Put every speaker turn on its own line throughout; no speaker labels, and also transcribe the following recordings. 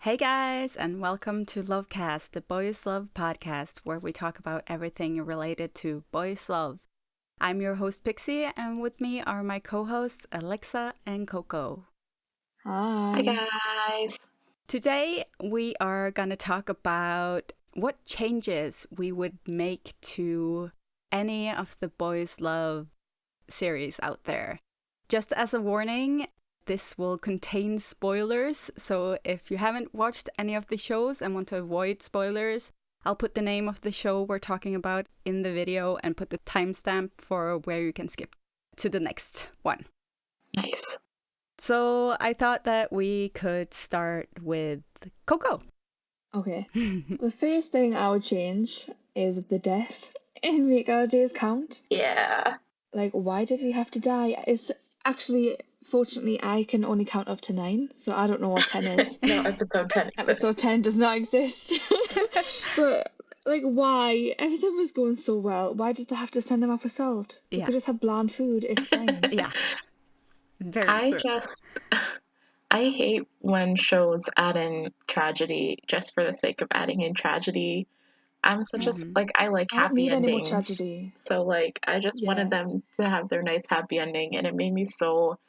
Hey guys, and welcome to LoveCast, the Boys Love podcast, where we talk about everything related to boys love. I'm your host Pixie, and with me are my co-hosts Alexa and Coco.
Hi
guys.
Today we are gonna talk about what changes we would make to any of the Boys Love series out there. Just as a warning, this will contain spoilers, so if you haven't watched any of the shows and want to avoid spoilers, I'll put the name of the show we're talking about in the video and put the timestamp for where you can skip to the next one.
Nice.
So I thought that we could start with Coco.
Okay. The first thing I would change is the death in Make Our Days Count.
Yeah.
Like, why did he have to die? It's actually, fortunately, I can only count up to 9, so I don't know what 10 is.
No, episode 10 exists.
Episode 10 does not exist. But, like, why? Everything was going so well. Why did they have to send him off for salt? We could just have bland food. It's fine.
Yeah. Very true.
I hate when shows add in tragedy just for the sake of adding in tragedy. I'm such a, I like
I don't
happy
need any more
endings.
tragedy.
So, like, I just wanted them to have their nice happy ending, and it made me so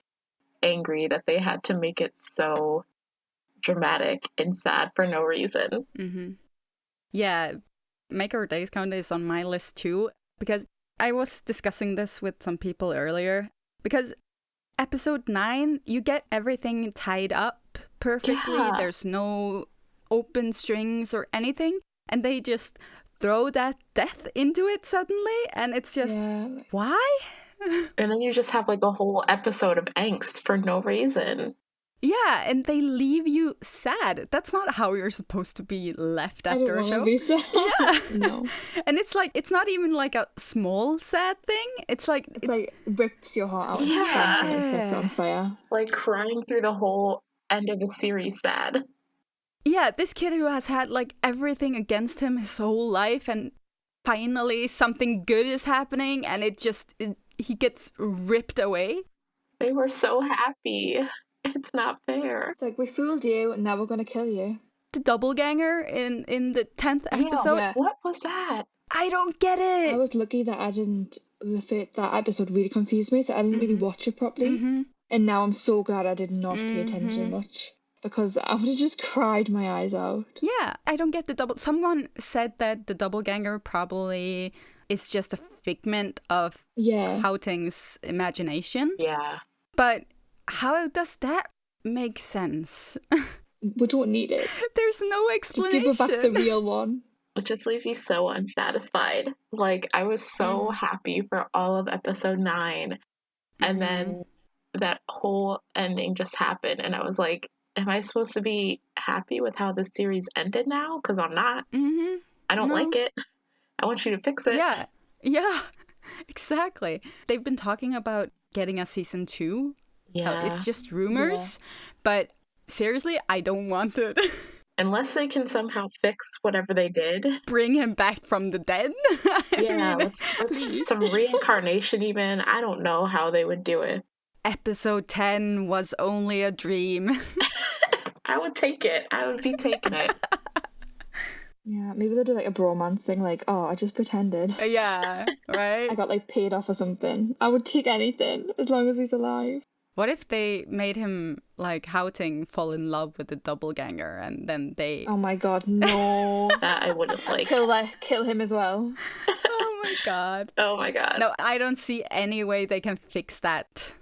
angry that they had to make it so dramatic and sad for no reason.
Mm-hmm. Yeah, Make Our Days Count is on my list too, because I was discussing this with some people earlier, because episode 9, you get everything tied up perfectly.
Yeah.
There's no open strings or anything, and they just throw that death into it suddenly, and it's just, why?
And then you just have like a whole episode of angst for no reason.
Yeah, and they leave you sad. That's not how you're supposed to be left after a show.
Be sad.
Yeah.
No.
And it's like, it's not even like a small sad thing. It's like
rips your heart out and stabs it and sets it on fire.
Like crying through the whole end of the series sad.
Yeah, this kid who has had like everything against him his whole life, and finally something good is happening, and he gets ripped away.
They were so happy. It's not fair.
It's like, we fooled you, and now we're going to kill you.
The doppelganger in the 10th episode.
Yeah. What was that?
I don't get it.
I was lucky that I didn't. That episode really confused me, so I didn't really watch it properly.
Mm-hmm.
And now I'm so glad I did not pay attention much, because I would have just cried my eyes out.
Yeah, I don't get the double. Someone said that the doppelganger probably is just a figment of Houting's imagination.
Yeah.
But how does that make sense?
We don't need it.
There's no explanation.
Just give her back the real one.
It just leaves you so unsatisfied. Like, I was so happy for all of episode 9. And then that whole ending just happened. And I was like, am I supposed to be happy with how this series ended now? Because I'm not.
Mm-hmm.
I don't like it. I want you to fix it.
Yeah, exactly. They've been talking about getting a season 2.
Yeah.
It's just rumors. But seriously, I don't want it.
Unless they can somehow fix whatever they did.
Bring him back from the dead.
Let's some reincarnation even. I don't know how they would do it.
Episode 10 was only a dream.
I would take it. I would be taking it.
Yeah, maybe they'll do like a bromance thing, like, oh, I just pretended.
Yeah, right?
I got like paid off or something. I would take anything as long as he's alive.
What if they made him, like, Houting fall in love with the doppelganger, and then they...
Oh my god, no.
That I wouldn't like.
Kill him as well.
Oh my god.
Oh my god.
No, I don't see any way they can fix that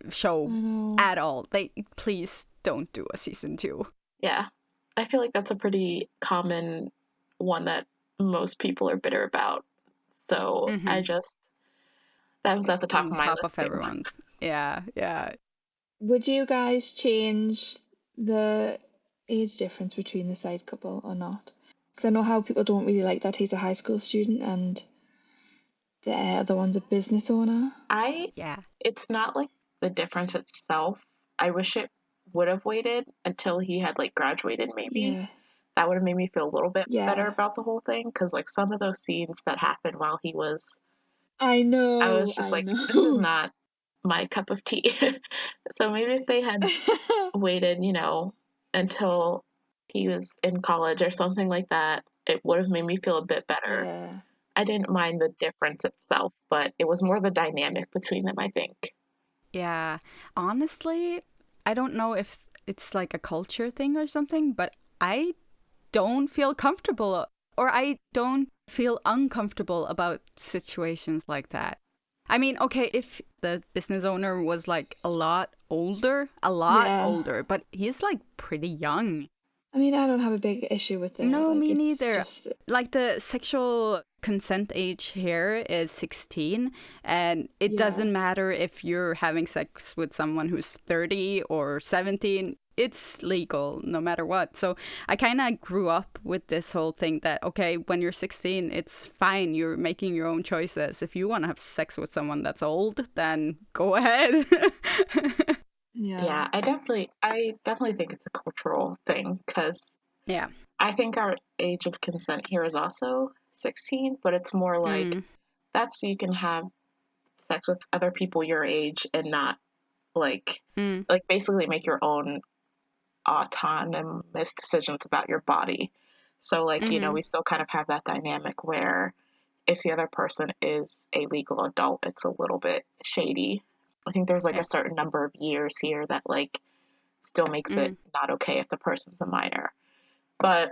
show at all. Please don't do a season 2.
Yeah. I feel like that's a pretty common one that most people are bitter about. So that was at the top of my list.
Everyone's. Yeah.
Would you guys change the age difference between the side couple or not? Because I know how people don't really like that he's a high school student and the other one's a business owner.
It's not like the difference itself. I wish it would have waited until he had like graduated, maybe. That would have made me feel a little bit better about the whole thing, because like some of those scenes that happened while he was I was just this is not my cup of tea. So maybe if they had waited, until he was in college or something like that, it would have made me feel a bit better.
Yeah.
I didn't mind the difference itself, but it was more the dynamic between them, I think.
Yeah. Honestly, I don't know if it's like a culture thing or something, but I don't feel comfortable, or I don't feel uncomfortable about situations like that. I mean, okay, if the business owner was like a lot older, but he's like pretty young.
I mean, I don't have a big issue with it.
No,
like,
me
it's
neither.
Just...
Like the sexual consent age here is 16, and it doesn't matter if you're having sex with someone who's 30 or 17. It's legal no matter what. So I kind of grew up with this whole thing that, okay, when you're 16, it's fine. You're making your own choices. If you want to have sex with someone that's old, then go ahead.
Yeah, I definitely think it's a cultural thing, because I think our age of consent here is also 16, but it's more like that's so you can have sex with other people your age and not like basically make your own autonomous decisions about your body. So like, you know, we still kind of have that dynamic where if the other person is a legal adult, it's a little bit shady. I think there's like a certain number of years here that like still makes it not okay if the person's a minor. But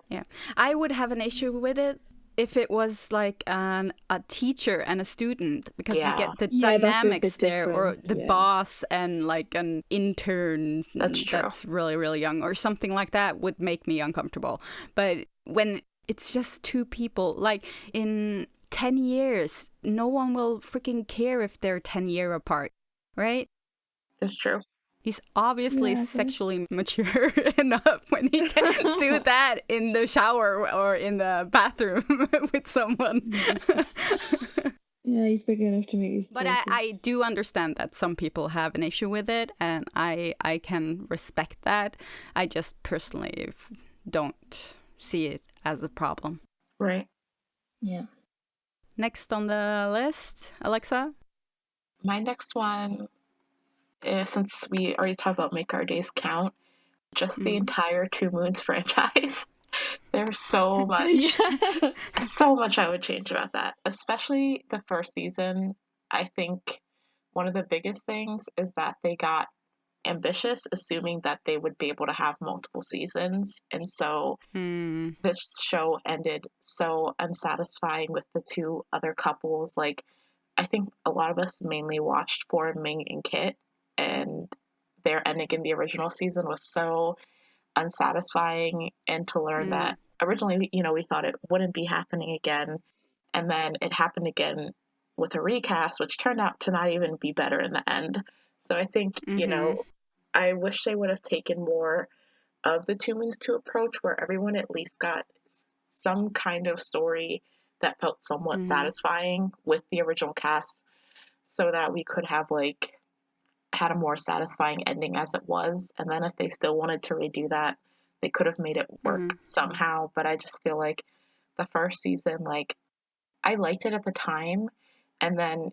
I would have an issue with it if it was like a teacher and a student, because you get the dynamics there, or the boss and like an intern that's really, really young or something like that would make me uncomfortable. But when it's just two people, like in 10 years, no one will freaking care if they're 10 years apart, right?
That's true.
He's obviously sexually mature enough when he can do that in the shower or in the bathroom with someone.
Yeah, he's big enough to make his choices.
But I do understand that some people have an issue with it, and I can respect that. I just personally don't see it as a problem.
Right.
Yeah.
Next on the list, Alexa?
My next one, since we already talked about Make Our Days Count, just the entire Two Moons franchise. There's so much, so much I would change about that, especially the first season. I think one of the biggest things is that they got ambitious, assuming that they would be able to have multiple seasons. And so this show ended so unsatisfying with the two other couples. Like, I think a lot of us mainly watched for Ming and Kit, and their ending in the original season was so unsatisfying. And to learn that originally, you know, we thought it wouldn't be happening again, and then it happened again with a recast, which turned out to not even be better in the end. So I think, you know, I wish they would have taken more of the Two Moons 2 approach, where everyone at least got some kind of story that felt somewhat satisfying with the original cast, so that we could have like had a more satisfying ending as it was. And then if they still wanted to redo that, they could have made it work somehow. But I just feel like the first season, like, I liked it at the time, and then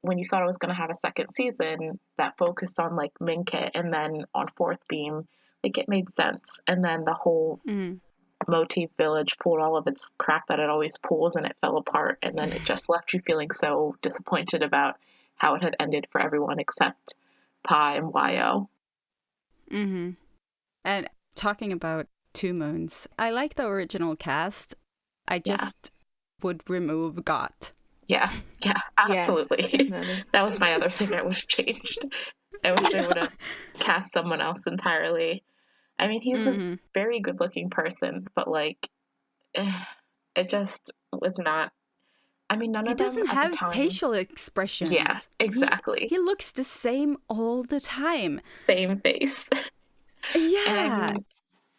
when you thought it was going to have a second season that focused on like Minkit and then on Fourth Beam, like, it made sense. And then the whole Motif Village pulled all of its crap that it always pulls, and it fell apart, and then it just left you feeling so disappointed about how it had ended for everyone except Pa and Yo.
And talking about Two Moons, I like the original cast. I just would remove Got.
Yeah, absolutely. That was my other thing I wish changed. I wish I would have cast someone else entirely. I mean, he's a very good-looking person, but like, it just was not. I mean, none of them.
He doesn't have facial expressions.
Yeah, exactly.
He looks the same all the time.
Same face.
Yeah.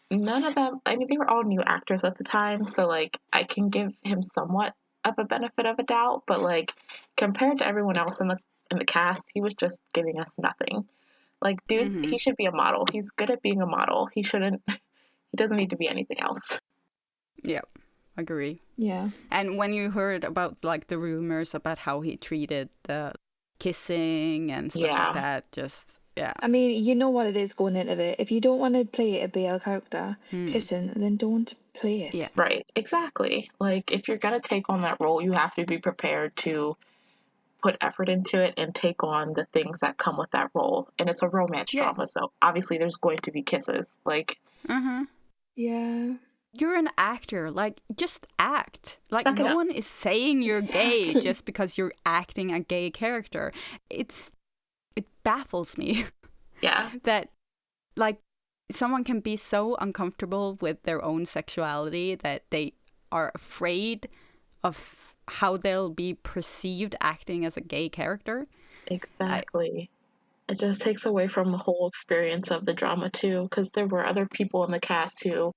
And none of them. I mean, they were all new actors at the time, so like, I can give him somewhat of a benefit of a doubt, but like, compared to everyone else in the cast, he was just giving us nothing. Like, dude, he should be a model. He's good at being a model. He doesn't need to be anything else.
Yeah, agree.
Yeah.
And when you heard about like the rumors about how he treated the kissing and stuff like that, just Yeah.
I mean, you know what it is going into it. If you don't want to play a BL character kissing, then don't play it.
Yeah.
Right, exactly. Like, if you're going to take on that role, you have to be prepared to put effort into it and take on the things that come with that role. And it's a romance drama, so obviously there's going to be kisses. Like,
yeah.
You're an actor. Like, just act. Like,
Suck it
no
up.
one is saying you're gay
Exactly.
just because you're acting a gay character. It baffles me.
Yeah.
That, like, someone can be so uncomfortable with their own sexuality that they are afraid of how they'll be perceived acting as a gay character.
Exactly. It just takes away from the whole experience of the drama, too, because there were other people in the cast who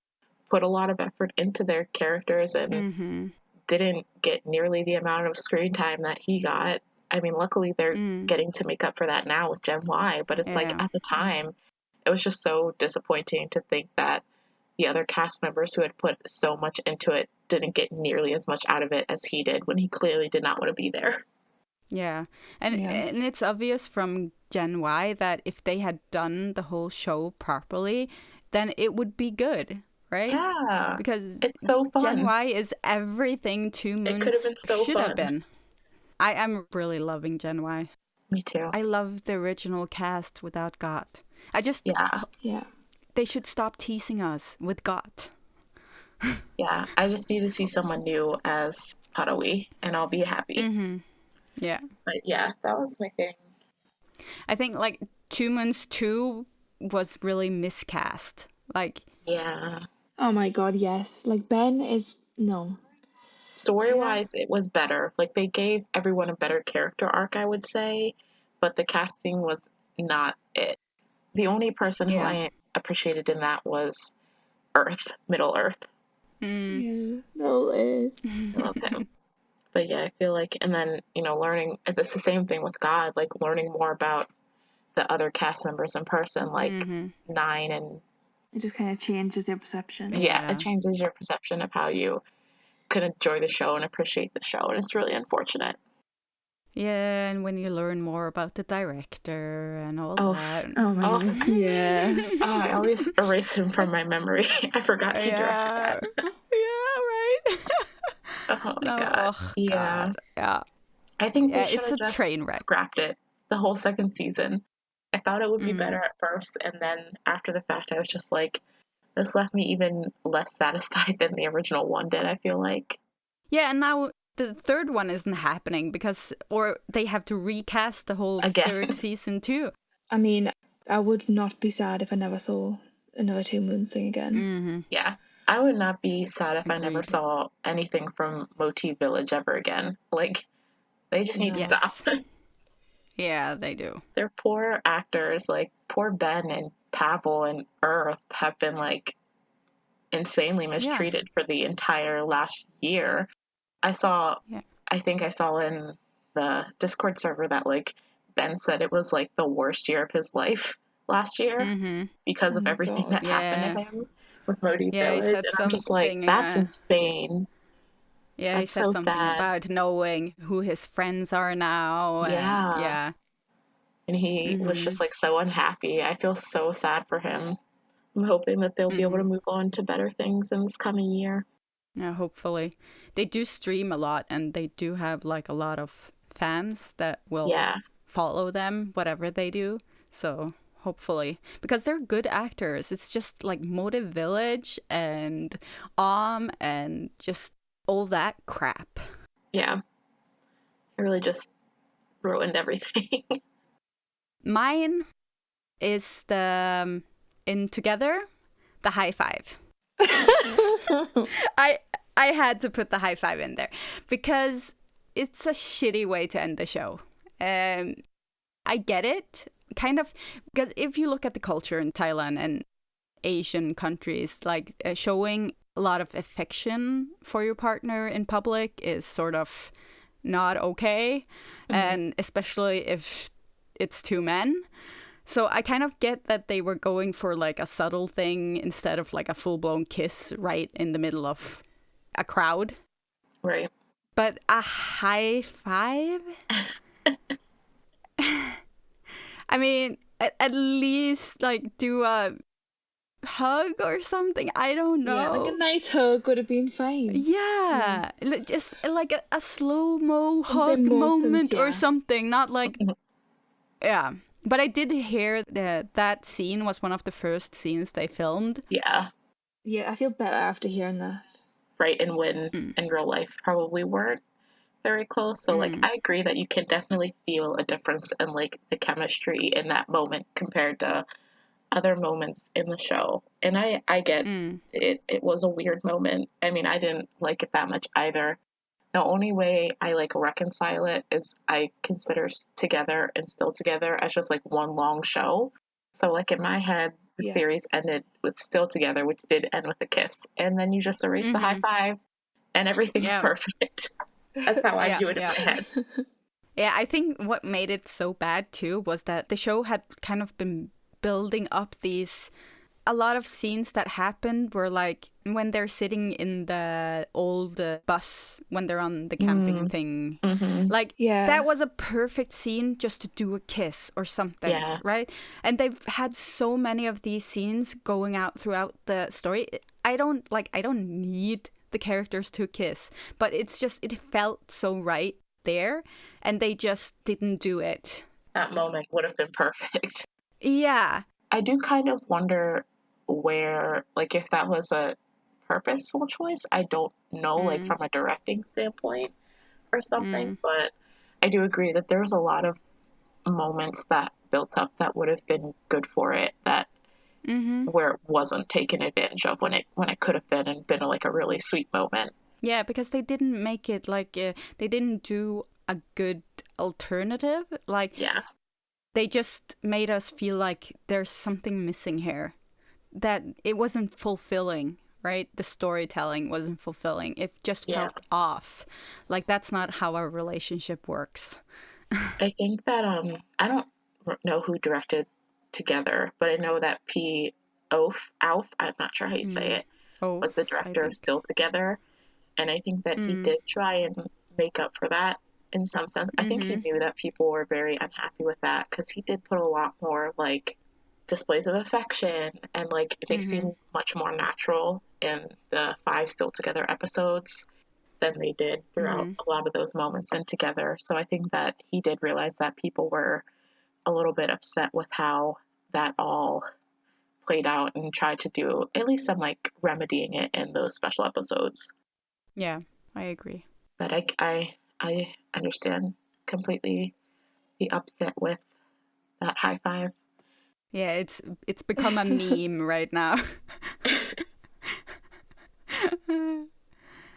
put a lot of effort into their characters and didn't get nearly the amount of screen time that he got. I mean, luckily they're getting to make up for that now with Gen Y, but it's like at the time, it was just so disappointing to think that the other cast members who had put so much into it didn't get nearly as much out of it as he did when he clearly did not want to be there.
Yeah. And it's obvious from Gen Y that if they had done the whole show properly, then it would be good, right?
Yeah.
Because
it's so fun.
Gen Y is everything 2 Moons
It could have been so
should
fun.
have been. I am really loving Gen Y.
Me too.
I love the original cast without Got.
Yeah.
They should stop teasing us with Got.
Yeah, I just need to see someone new as Hanawi, and I'll be happy.
Yeah.
But yeah, that was my thing.
I think, like, 2 Moons 2 was really miscast. Like,
yeah.
Oh my god, yes. Like, Ben is... No.
Story-wise, it was better. Like, they gave everyone a better character arc, I would say, but the casting was not it. The only person who I appreciated in that was Middle Earth.
Yeah, Middle Earth.
I love him. But yeah, I feel like, and then, learning, it's the same thing with God, like, learning more about the other cast members in person, like 9 and...
It just kind of changes your perception.
Yeah, it changes your perception of how you can enjoy the show and appreciate the show, and it's really unfortunate.
Yeah, and when you learn more about the director and all that.
Oh my god. Yeah.
I always erase him from my memory. I forgot he directed that.
Yeah, right.
Oh my god. Yeah.
God. Yeah.
I think they should
it's
have
a
just
train wreck.
scrapped it, the whole second season. I thought it would be better at first, and then after the fact, I was just like, this left me even less satisfied than the original one did, I feel like.
Yeah, and now the third one isn't happening or they have to recast the whole third season too.
I mean, I would not be sad if I never saw another 2 Moons thing again.
Yeah. I would not be sad if I never saw anything from Motif Village ever again. Like, they just need to stop.
Yeah, they do.
Their poor actors, like, poor Ben and Pavel and Earth have been, like, insanely mistreated for the entire last year. I think I saw in the Discord server that, like, Ben said it was, like, the worst year of his life last year because of everything that happened to him with Motif Village. And I'm just like, that's insane.
Yeah,
that's
he said something about knowing who his friends are now.
Yeah. And he was just, like, so unhappy. I feel so sad for him. I'm hoping that they'll be able to move on to better things in this coming year.
Yeah, hopefully. They do stream a lot, and they do have, like, a lot of fans that will follow them, whatever they do. So, hopefully. Because they're good actors. It's just, like, Motive Village and and just all that crap.
Yeah. It really just ruined everything.
Mine is the in Together, the high five. I had to put the high five in there because it's a shitty way to end the show. I get it, kind of, because if you look at the culture in Thailand and Asian countries, like showing a lot of affection for your partner in public is sort of not okay, and especially if it's 2 men. So I kind of get that they were going for, like, a subtle thing instead of, like, a full-blown kiss right in the middle of a crowd.
Right.
But a high five? I mean, at least like do a hug or something. I don't know.
Yeah, like a nice hug would have been fine.
Yeah. Just like a slow-mo hug moment or something. Not like, yeah. But I did hear that scene was one of the first scenes they filmed.
Yeah.
Yeah, I feel better after hearing that.
Right, and when in real life probably weren't very close. So, like, I agree that you can definitely feel a difference in, like, the chemistry in that moment compared to other moments in the show. And I get it. It was a weird moment. I mean, I didn't like it that much either. The only way I, like, reconcile it is I consider Together and Still Together as just, like, one long show. So, like, in my head, the series ended with Still Together, which did end with a kiss. And then you just erase the high five, and everything's perfect. That's how I view it in my head.
Yeah, I think what made it so bad, too, was that the show had kind of been building up a lot of scenes that happened were like when they're sitting in the old bus when they're on the camping thing. Like, that was a perfect scene just to do a kiss or something, right? And they've had so many of these scenes going out throughout the story. I don't need the characters to kiss, but it's just, it felt so right there, and they just didn't do it.
That moment would have been perfect.
Yeah.
I do kind of wonder where, like, if that was a purposeful choice. I don't know, like, from a directing standpoint or something, but I do agree that there's a lot of moments that built up that would have been good for it, that where it wasn't taken advantage of when it could have been, and been like a really sweet moment.
Yeah, because they didn't make it like they didn't do a good alternative. Like, they just made us feel like there's something missing here, that it wasn't fulfilling, right? The storytelling wasn't fulfilling. It just felt off. Like, that's not how our relationship works.
I think that I don't know who directed Together, but I know that Alf, I'm not sure how you say it, was the director of Still Together, and I think that he did try and make up for that in some sense. I think he knew that people were very unhappy with that, because he did put a lot more, like, displays of affection, and, like, they seem much more natural in the 5 Still Together episodes than they did throughout a lot of those moments in Together. So I think that he did realize that people were a little bit upset with how that all played out, and tried to do at least some, like, remedying it in those special episodes.
Yeah, I agree.
But I understand completely the upset with that high five.
Yeah, it's become a meme right now.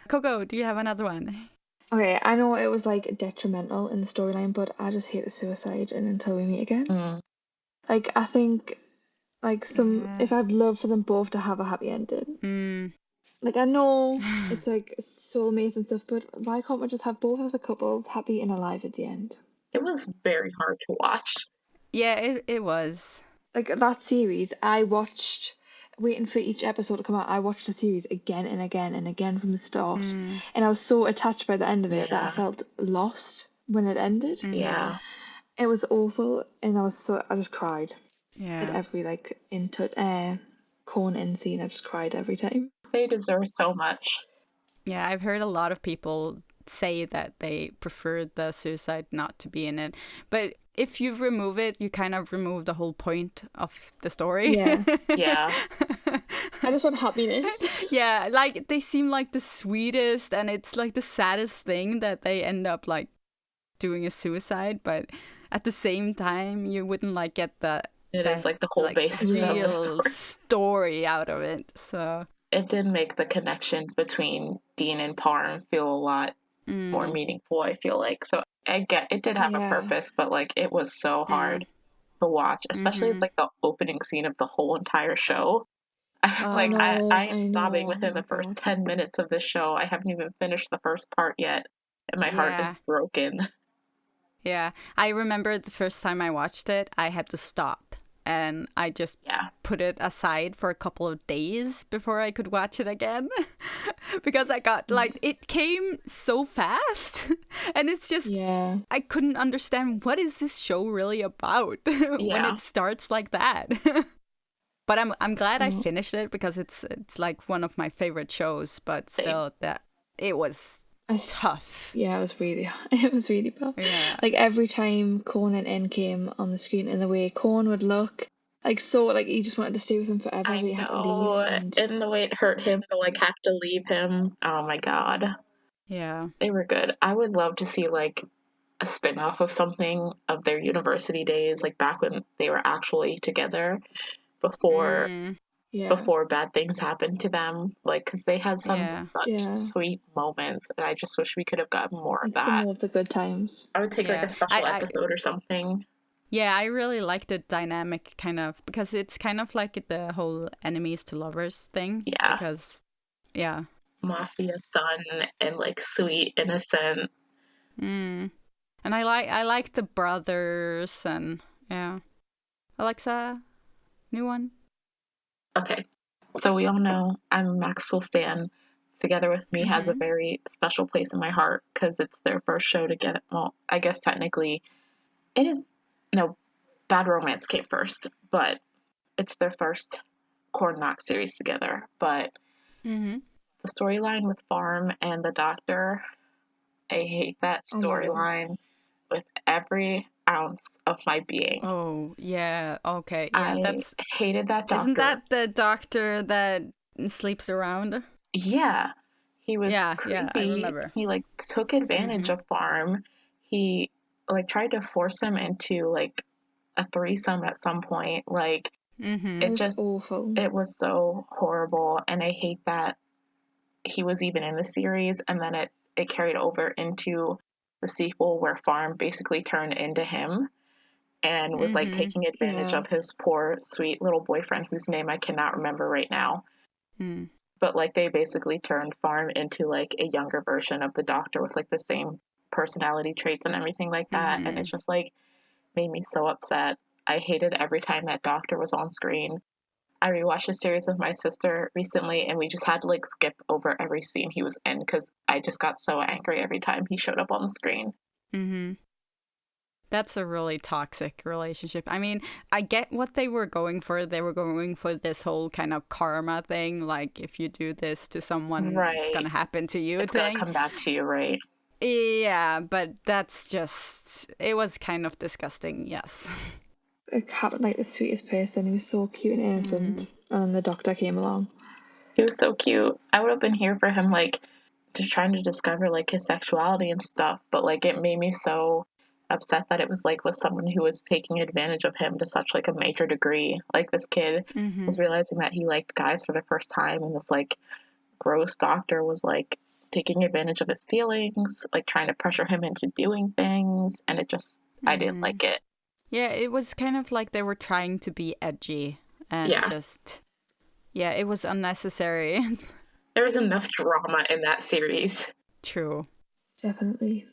Coco, do you have another one?
Okay, I know it was, like, detrimental in the storyline, but I just hate the suicide in Until We Meet Again. Like, I think, like, if I'd love for them both to have a happy ending. Like, I know it's, like, soulmates and stuff, but why can't we just have both of the couples happy and alive at the end?
It was very hard to watch.
Yeah, it was.
Like, that series, I watched, waiting for each episode to come out, I watched the series again and again and again from the start. And I was so attached by the end of it that I felt lost when it ended.
Yeah.
It was awful, and I just cried.
Yeah.
At every, like, corn end scene, I just cried every time.
They deserve so much.
Yeah, I've heard a lot of people say that they prefer the suicide not to be in it. But if you remove it, you kind of remove the whole point of the story.
Yeah.
I just want happiness.
Yeah, like, they seem like the sweetest, and it's like the saddest thing that they end up, like, doing a suicide, but at the same time you wouldn't, like, get
it's like the whole, like, basis of the
story out of it. So
it did make the connection between Dean and Parm feel a lot more meaningful, I feel like. So I get it did have a purpose, but, like, it was so hard to watch, especially as, like, the opening scene of the whole entire show. I was I am sobbing within the first 10 minutes of this show. I haven't even finished the first part yet, and my heart is broken.
Yeah, I remember the first time I watched it, I had to stop, and I just put it aside for a couple of days before I could watch it again. because I got like it came so fast, and it's just I couldn't understand what is this show really about when it starts like that. But I'm glad I finished it because it's like one of my favorite shows. But still, that it was tough.
Yeah, it was really tough.
Yeah.
Like every time Corn and N came on the screen, and the way Corn would look, like so, like he just wanted to stay with him forever.
I
but he had to leave,
and the way it hurt him to like have to leave him. Oh my god.
Yeah.
They were good. I would love to see like a spin-off of something of their university days, like back when they were actually together before bad things happened to them, like because they had some such sweet moments, and I just wish we could have gotten more of that.
More of the good times.
I would take like a special episode or something.
Yeah, I really like the dynamic kind of, because it's kind of like the whole enemies to lovers thing.
Yeah.
Because,
mafia son and like sweet, innocent.
And I like the brothers, and Alexa, new one.
Okay, so we all know I'm Maxwell Stan. Together with Me has a very special place in my heart because it's their first show together. Well, I guess technically it is. No, Bad Romance came first, but it's their first Corn Knox series together. But the storyline with Farm and the Doctor, I hate that storyline with every ounce of my being.
Oh, yeah. Okay. Yeah,
I hated that Doctor.
Isn't that the Doctor that sleeps around?
Yeah. He was creepy.
Yeah, I remember.
He like took advantage of Farm. He like tried to force him into like a threesome at some point. Like it just
awful.
It was so horrible, and I hate that he was even in the series, and then it carried over into the sequel where Farm basically turned into him and was like taking advantage of his poor sweet little boyfriend whose name I cannot remember right now. But like they basically turned Farm into like a younger version of the Doctor with like the same personality traits and everything like that, and it's just like made me so upset. I hated every time that Doctor was on screen. I rewatched a series with my sister recently, and we just had to like skip over every scene he was in because I just got so angry every time he showed up on the screen.
That's a really toxic relationship. I mean, I get what they were going for. They were going for this whole kind of karma thing, like if you do this to someone, it's gonna happen to you.
It's gonna come back to you, right?
Yeah, but that's just, it was kind of disgusting, yes.
It happened like the sweetest person. He was so cute and innocent. And then the Doctor came along.
He was so cute. I would have been here for him, like, to trying to discover, like, his sexuality and stuff. But, like, it made me so upset that it was, like, with someone who was taking advantage of him to such, like, a major degree. Like, this kid was realizing that he liked guys for the first time. And this, like, gross Doctor was, like, taking advantage of his feelings, like, trying to pressure him into doing things. And it just, I didn't like it.
Yeah, it was kind of like they were trying to be edgy and it was unnecessary.
There was enough drama in that series.
True.
Definitely.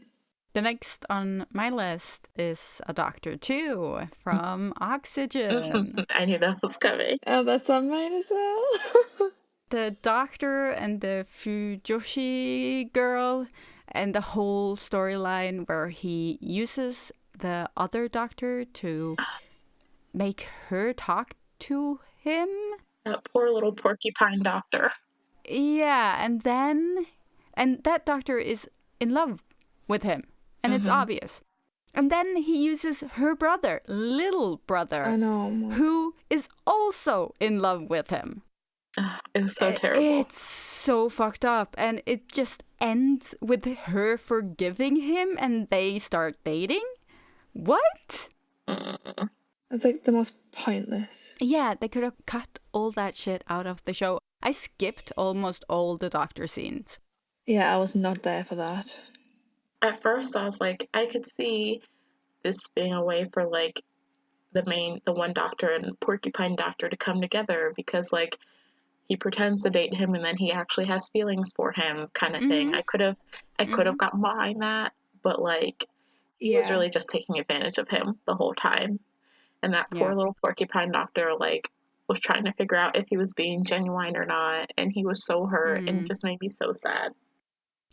The next on my list is a Doctor 2 from Oxygen.
I knew that was coming.
Oh, that's on mine as well.
The Doctor and the Fujoshi girl and the whole storyline where he uses the other Doctor to make her talk to him.
That poor little porcupine Doctor.
Yeah, and that Doctor is in love with him, and it's obvious. And then he uses her brother, little brother,
I know,
who is also in love with him.
It was so terrible.
It's so fucked up, and it just ends with her forgiving him, and they start dating. What?
It's like the most pointless.
Yeah, they could have cut all that shit out of the show. I skipped almost all the Doctor scenes.
Yeah, I was not there for that.
At first, I was like, I could see this being a way for, like, the one Doctor and Porcupine Doctor to come together because, like, he pretends to date him and then he actually has feelings for him kind of thing. I could have gotten behind that, but, like, he was really just taking advantage of him the whole time. And that poor little Porcupine Doctor, like, was trying to figure out if he was being genuine or not, and he was so hurt, and it just made me so sad.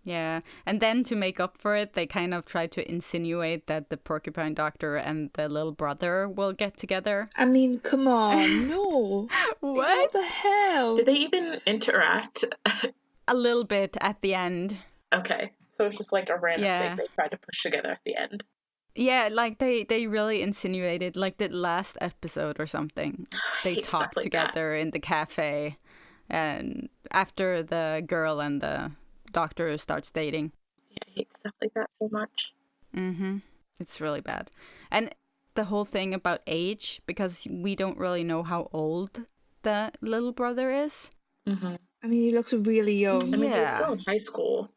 Yeah, and then to make up for it, they kind of try to insinuate that the porcupine doctor and the little brother will get together.
I mean, come on, no. What the hell?
Did they even interact?
A little bit at the end.
Okay, so it's just like a random thing they tried to push together at the end.
Yeah, like they really insinuated, like the last episode or something. They talked like together in the cafe, and after the girl and the doctor starts dating.
Yeah, I hate stuff like that so much.
It's really bad. And the whole thing about age, because we don't really know how old the little brother is.
I mean, he looks really young.
I mean, he's still in high school.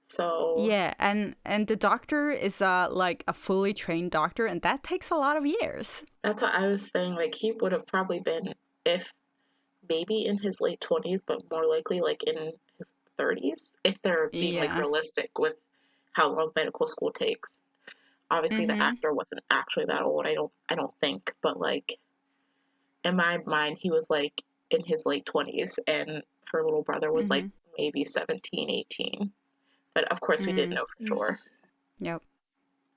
So
yeah, and the doctor is like a fully trained doctor, and that takes a lot of years.
That's what I was saying. Like, he would have probably been, if maybe in his late 20s, but more likely like in his 30s, if they're being like realistic with how long medical school takes. Obviously, the actor wasn't actually that old. I don't think, but like in my mind, he was like in his late 20s, and her little brother was like maybe 17, 18. But of course, we didn't know for sure.
Yep.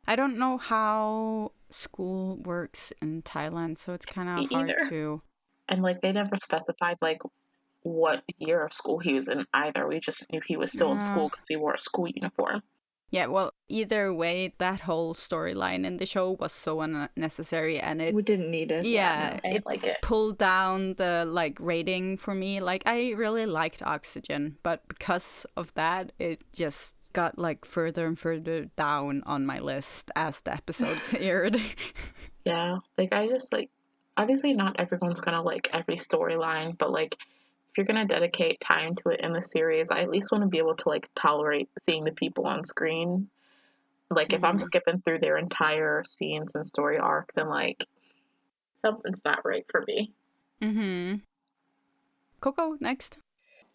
I don't know how school works in Thailand, so it's kind of hard to.
And like they never specified like what year of school he was in either. We just knew he was still in school because he wore a school uniform.
Yeah, well, either way, that whole storyline in the show was so unnecessary, and we
didn't need it.
Yeah, no, it pulled down the like rating for me. Like, I really liked Oxygen, but because of that, it just got like further and further down on my list as the episodes aired.
Yeah, like I just like, obviously not everyone's gonna like every storyline, but like if you're going to dedicate time to it in the series, I at least want to be able to like tolerate seeing the people on screen. Like if I'm skipping through their entire scenes and story arc, then like something's not right for me.
Coco, next.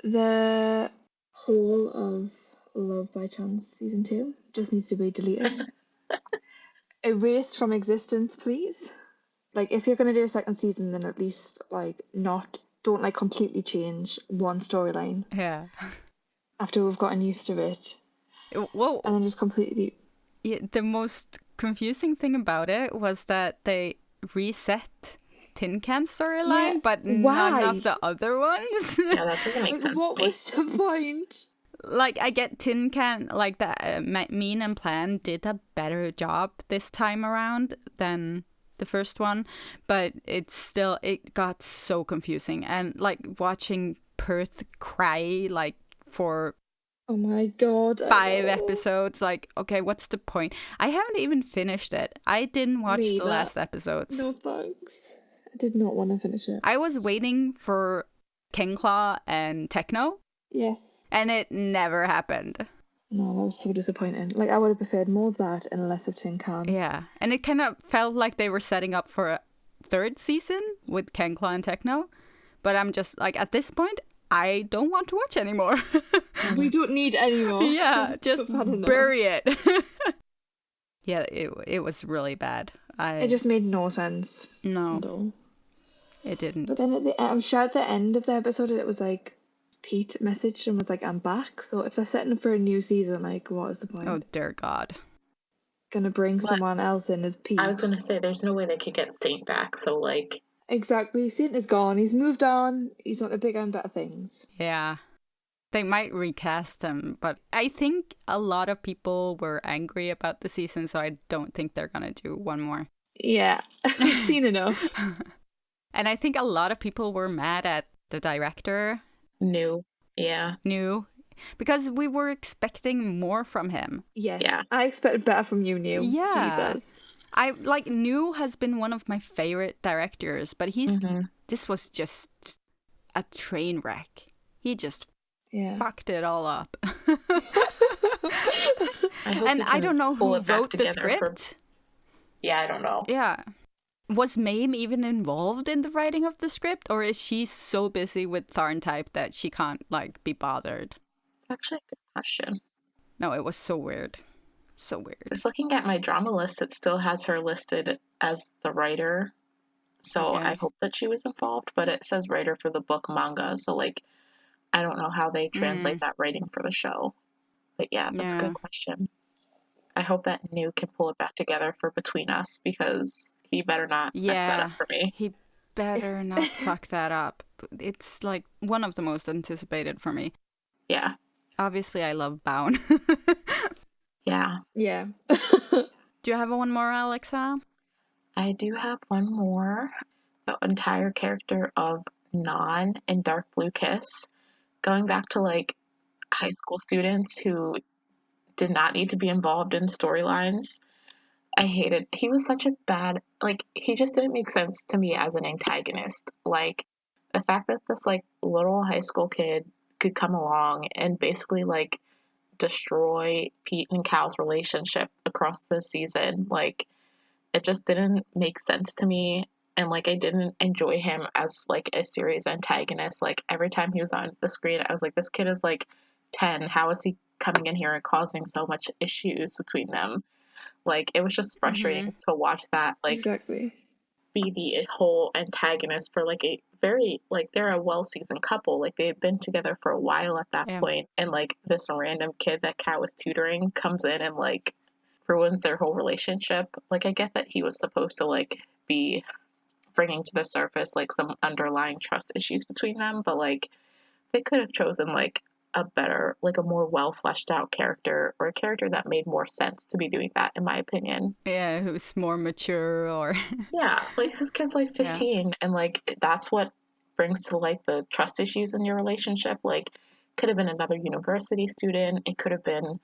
The whole of Love by Chance season 2 just needs to be deleted. Erased from existence, please. Like if you're going to do a second season, then at least like don't like completely change one storyline.
Yeah.
After we've gotten used to it.
Whoa.
And then just completely.
Yeah, the most confusing thing about it was that they reset Tin Can storyline, but none of the other ones.
Yeah, that doesn't make sense.
What was the point?
Like, I get Tin Can, like the Mean and Plan did a better job this time around than the first one, but it got so confusing, and like watching Perth cry like for
oh my god
5 episodes, like, okay, what's the point? I haven't even finished it. I didn't watch the last episodes.
No thanks, I did not want to finish it.
I was waiting for King Claw and Techno.
Yes.
And it never happened.
No, that was so disappointing. Like, I would have preferred more of that and less of Tin Can.
Yeah, and it kind of felt like they were setting up for a 3rd season with Kenkla and Techno. But I'm just, like, at this point, I don't want to watch anymore.
We don't need any more.
Yeah, just bury it. Yeah, it was really bad.
It just made no sense.
No.
At all.
It didn't.
But then I'm sure at the end of the episode, it was like, Pete messaged and was like, I'm back. So if they're setting up for a new season, like, what is the point?
Oh, dear God.
Gonna bring someone else in as Pete.
I was gonna say, there's no way they could get Saint back, so like...
Exactly. Saint is gone. He's moved on. He's on to bigger and better things.
Yeah. They might recast him, but I think a lot of people were angry about the season, so I don't think they're gonna do one more.
Yeah. I've seen enough.
And I think a lot of people were mad at the director.
New. Yeah.
New. Because we were expecting more from him.
Yes.
Yeah.
I expected better from you, New.
Yeah.
Jesus.
New has been one of my favorite directors, but this was just a train wreck. He just fucked it all up. I don't know who wrote the script.
Yeah, I don't know.
Yeah. Was Mame even involved in the writing of the script, or is she so busy with Tharn type that she can't like be bothered?
It's actually a good question.
No, it was so weird. So weird.
Just looking at my drama list, it still has her listed as the writer. So I hope that she was involved, but it says writer for the book manga. So like, I don't know how they translate that writing for the show. But yeah, that's a good question. I hope that New can pull it back together for Between Us, because he better not mess that up for me.
He better not fuck that up. It's like one of the most anticipated for me.
Yeah.
Obviously, I love Bound.
Yeah.
Yeah.
Do you have one more, Alexa?
I do have one more. The entire character of Non in Dark Blue Kiss. Going back to like high school students who did not need to be involved in storylines. I hated. He was such a bad, like, he just didn't make sense to me as an antagonist. Like, the fact that this, like, little high school kid could come along and basically, like, destroy Pete and Cal's relationship across the season, like, it just didn't make sense to me. And, like, I didn't enjoy him as, like, a series antagonist. Like, every time he was on the screen, I was like, this kid is, like, 10. How is he coming in here and causing so much issues between them? Like, it was just frustrating to watch that, like,
exactly.
be the whole antagonist for, like, a very, like, they're a well-seasoned couple. Like, they've been together for a while at that point, and, like, this random kid that Kat was tutoring comes in and, like, ruins their whole relationship. Like, I get that he was supposed to, like, be bringing to the surface, like, some underlying trust issues between them, but, like, they could have chosen, like, a better, like, a more well fleshed out character, or a character that made more sense to be doing that, in my opinion.
Yeah, who's more mature, or
yeah, like, this kid's like 15, and like, that's what brings to light the trust issues in your relationship. Like, could have been another university student, it could have been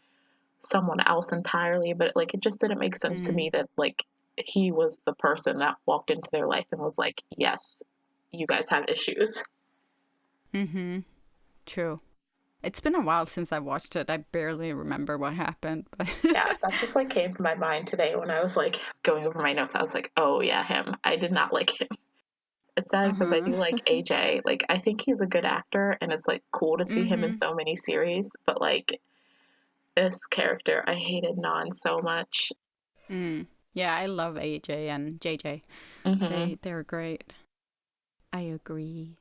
someone else entirely, but like, it just didn't make sense to me that, like, he was the person that walked into their life and was like, yes, you guys have issues.
True. It's been a while since I watched it. I barely remember what happened. But
yeah, that just like came to my mind today when I was like going over my notes. I was like, oh yeah, him. I did not like him. It's sad because I do like AJ. Like, I think he's a good actor, and it's like cool to see him in so many series. But like, this character, I hated Non so much.
Yeah, I love AJ and JJ. They're great. I agree.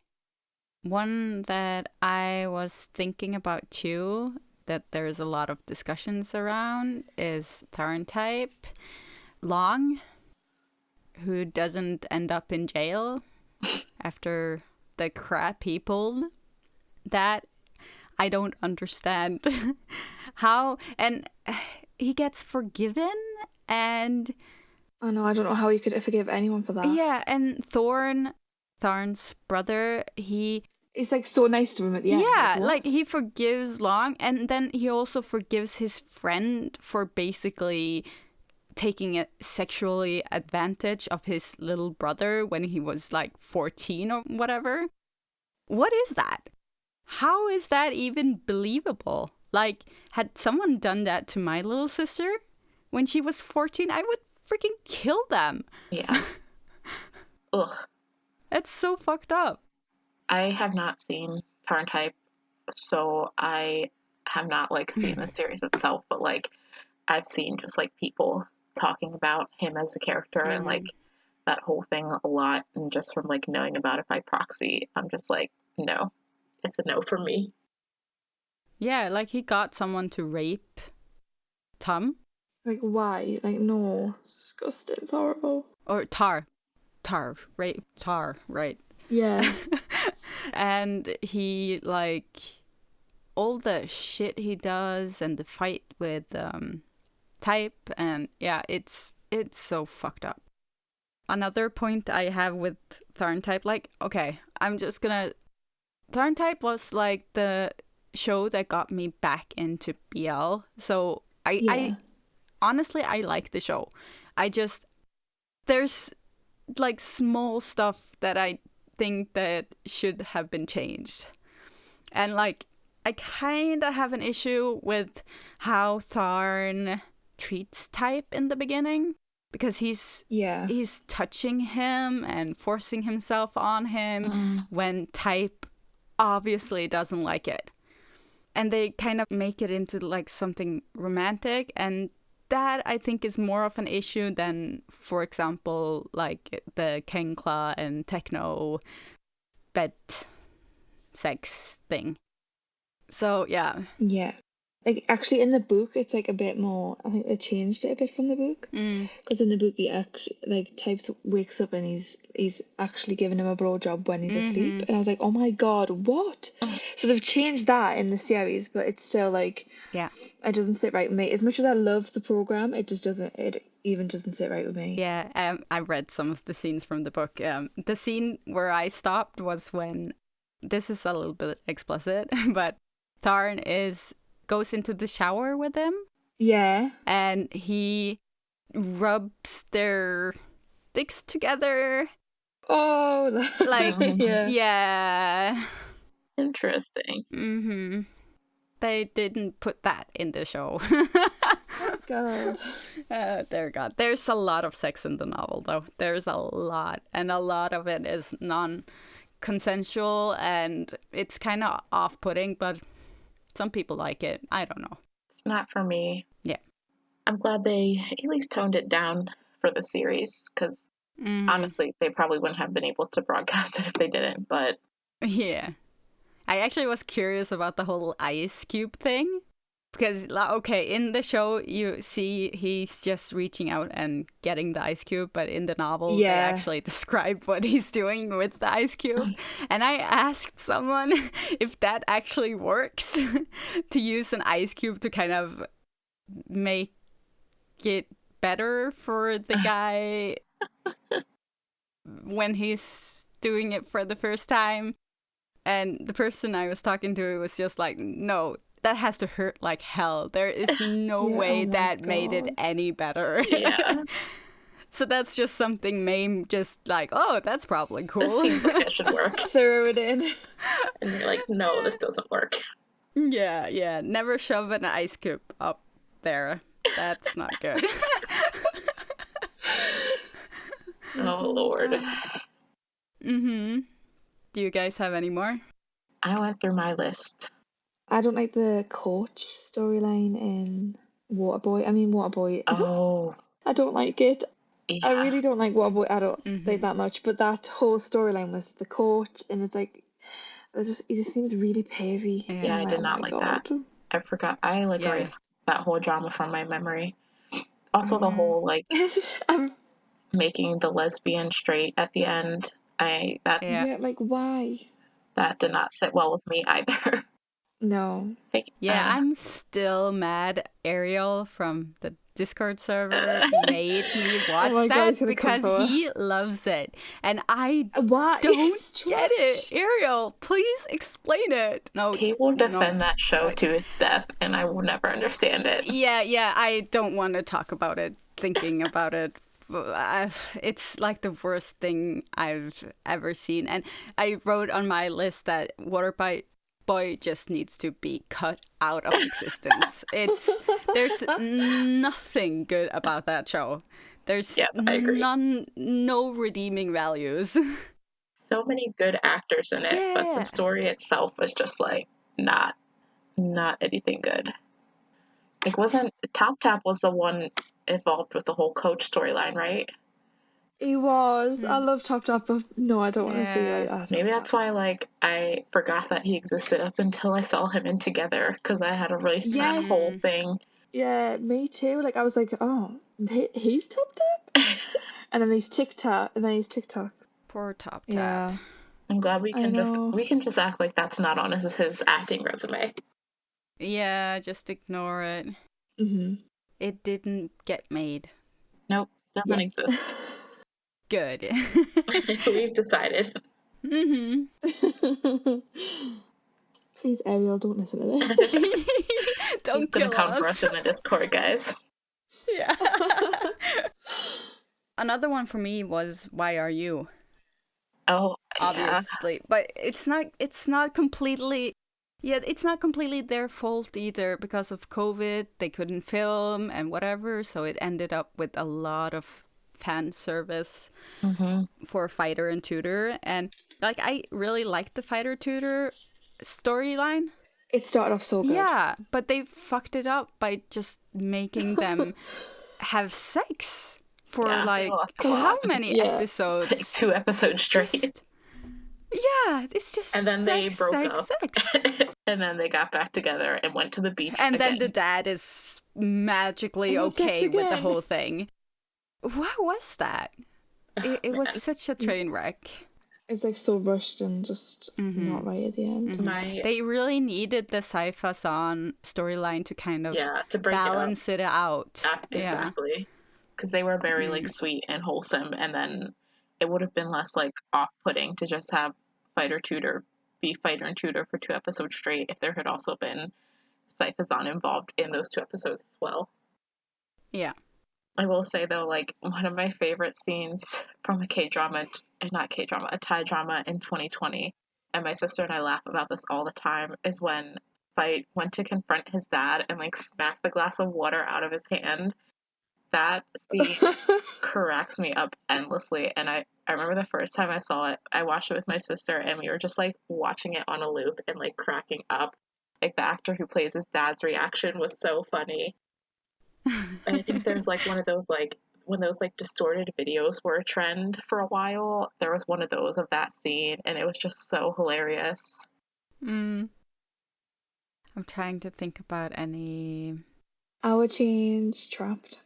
One that I was thinking about too, that there's a lot of discussions around, is taran type Long, who doesn't end up in jail after the crap he pulled. That I don't understand how, and he gets forgiven, and
I know, I don't know how you could forgive anyone for that.
Yeah, and Tharn's brother,
it's like so nice to him at the end.
Yeah, like he forgives Long, and then he also forgives his friend for basically taking a sexually advantage of his little brother when he was like 14 or whatever. What is that? How is that even believable? Like, had someone done that to my little sister when she was 14, I would freaking kill them.
Yeah. Ugh.
That's so fucked up.
I have not seen taran type, so I have not like seen the series itself, but like, I've seen just like people talking about him as a character and like that whole thing a lot, and just from like knowing about it by proxy, I'm just like, no, it's a no for me.
Yeah, like he got someone to rape Tom.
Like, why? Like, no, it's disgusting, it's horrible.
Or Tar, rape Tar, right?
Yeah.
And he, like, all the shit he does and the fight with Type, and yeah, it's so fucked up. Another point I have with taran type, like, okay, I'm just gonna... taran type was like the show that got me back into BL, so I honestly, I like the show. There's like small stuff that I think that should have been changed. And like, I kind of have an issue with how Tharn treats Type in the beginning, because he's touching him and forcing himself on him when Type obviously doesn't like it. And they kind of make it into like something romantic, and that I think is more of an issue than, for example, like the Ken Claw and Techno bed sex thing. So yeah.
Yeah. Like, actually, in the book, it's like a bit more. I think they changed it a bit from the book. Because in the book, he actually wakes up and he's actually giving him a blowjob when he's asleep, and I was like, oh my god, what? So they've changed that in the series, but it's still like,
yeah,
it doesn't sit right with me. As much as I love the program, it just doesn't. It even doesn't sit right with me.
Yeah, I read some of the scenes from the book. The scene where I stopped was when, this is a little bit explicit, but Taran goes into the shower with him.
Yeah.
And he rubs their dicks together.
Oh,
like,
yeah.
Yeah.
Interesting.
They didn't put that in the show.
God.
Dear God. There's a lot of sex in the novel, though. There's a lot. And a lot of it is non-consensual, and it's kind of off-putting, but some people like it. I don't know.
It's not for me.
Yeah.
I'm glad they at least toned it down for the series, because honestly, they probably wouldn't have been able to broadcast it if they didn't, but...
Yeah. I actually was curious about the whole ice cube thing. Because, okay, in the show, you see he's just reaching out and getting the ice cube, but in the novel, they actually describe what he's doing with the ice cube. And I asked someone if that actually works, to use an ice cube to kind of make it better for the guy when he's doing it for the first time. And the person I was talking to was just like, no, that has to hurt like hell. There is no way that made it any better.
Yeah.
So that's just something Mame just like, oh, that's probably cool.
This seems like it should work.
Throw it in.
And you're like, no, this doesn't work.
Yeah. Never shove an ice cube up there. That's not good.
Oh, Lord.
Do you guys have any more?
I went through my list.
I don't like the coach storyline in Waterboy. I mean, Waterboy.
Oh.
I don't like it.
Yeah.
I really don't like Waterboy. I don't like that much. But that whole storyline with the coach, and it's like, it just seems really pavey.
Yeah, I did not like that. I forgot. I erased that whole drama from my memory. Also, the whole making the lesbian straight at the end.
Like, why?
That did not sit well with me either.
No.
I'm still mad. Ariel from the Discord server made me watch that because he loves it. And I don't get it. Ariel, please explain it. No,
he will defend that show to his death, and I will never understand it.
Yeah, I don't want to talk about it, thinking about it. It's like the worst thing I've ever seen. And I wrote on my list that Waterboy just needs to be cut out of existence. There's nothing good about that show. There's no redeeming values.
So many good actors in it, but the story itself was just like not anything good. Like, wasn't Top Tap was the one involved with the whole coach storyline, right?
He was. I love Top Tap, but no, I don't want to see that.
Maybe that's why, I forgot that he existed up until I saw him in Together, because I had erased that whole thing.
Yeah, me too. I was like, oh, he's Top Tap? and then he's TikTok.
Poor Top Tap.
Yeah.
I'm glad we can just act like that's not on his acting resume.
Yeah, just ignore it. It didn't get made.
Nope, doesn't exist.
Good.
We've decided.
Please, Ariel, don't listen to this.
Don't
He's gonna come for us in the Discord, guys.
Yeah. Another one for me was Why Are You?
Oh,
obviously, but it's not completely. Yeah, it's not completely their fault either. Because of COVID, they couldn't film and whatever, so it ended up with a lot of fan service for Fighter and Tudor. And I really liked the Fighter Tudor storyline.
It started off so good.
Yeah, but they fucked it up by just making them have sex for like how many episodes?
Like 2 episodes straight.
It's just
and then
sex,
they broke up.
sex.
And then they got back together and went to the beach
and
again.
then the dad is magically okay with the whole thing. What was that? It was such a train wreck.
It's like so rushed and just not right at the end.
They really needed the Saifa-san storyline to kind of
to
balance it out.
Exactly. Because they were very like sweet and wholesome, and then it would have been less like off-putting to just have Fighter Tudor be Fighter and Tudor for 2 episodes straight if there had also been Saifa-san involved in those 2 episodes as well.
Yeah.
I will say, though, like, one of my favorite scenes from a Thai drama in 2020, and my sister and I laugh about this all the time, is when Fight went to confront his dad and, like, smacked the glass of water out of his hand. That scene cracks me up endlessly, and I remember the first time I saw it, I watched it with my sister, and we were just, like, watching it on a loop and, like, cracking up. Like, the actor who plays his dad's reaction was so funny. And I think there's like one of those like when those like distorted videos were a trend for a while, there was one of those of that scene, and it was just so hilarious.
I'm trying to think about any.
I would change Trapped.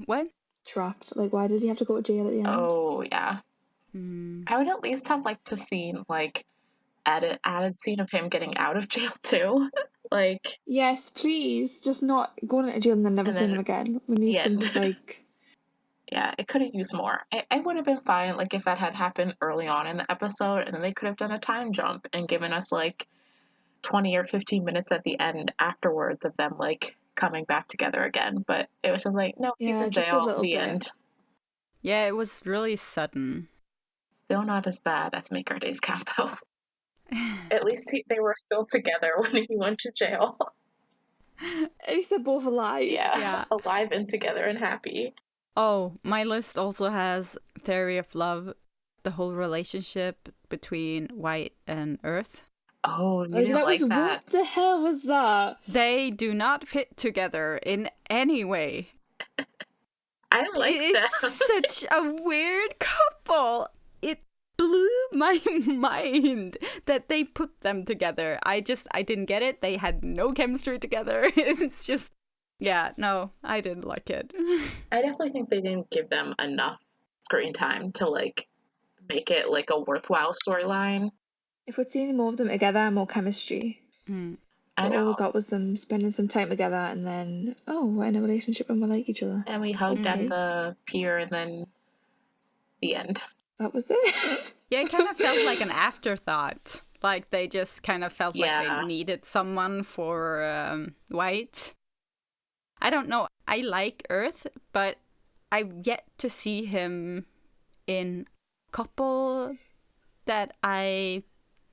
What?
Trapped. Like, why did he have to go to jail at the end?
Oh yeah. I would at least have liked to see like added scene of him getting out of jail too. Like,
yes, please, just not going into jail and then never seeing him again. We need something like.
Yeah, it could have used more. I would have been fine, like, if that had happened early on in the episode, and then they could have done a time jump and given us, like, 20 or 15 minutes at the end afterwards of them, like, coming back together again. But it was just like, no, he's in jail, the end.
Yeah, it was really sudden.
Still not as bad as Make Our Days Count, though. At least they were still together when he went to jail.
At least they're both alive.
Yeah, alive and together and happy.
Oh, my list also has Theory of Love, the whole relationship between White and Earth.
Oh, you didn't like that.
What the hell was that?
They do not fit together in any way.
I like that.
It's such a weird couple. It blew my mind that they put them together. I didn't get it. They had no chemistry together. It's just... Yeah, no, I didn't like it.
I definitely think they didn't give them enough screen time to, like, make it, like, a worthwhile storyline.
If we'd seen more of them together, more chemistry.
I know.
All we got was them spending some time together, and then, we're in a relationship and we like each other.
And we hugged at the pier, and then the end.
That was it?
Yeah, it kind of felt like an afterthought. Like, they just kind of felt like they needed someone for White. I don't know. I like Earth, but I've yet to see him in a couple that I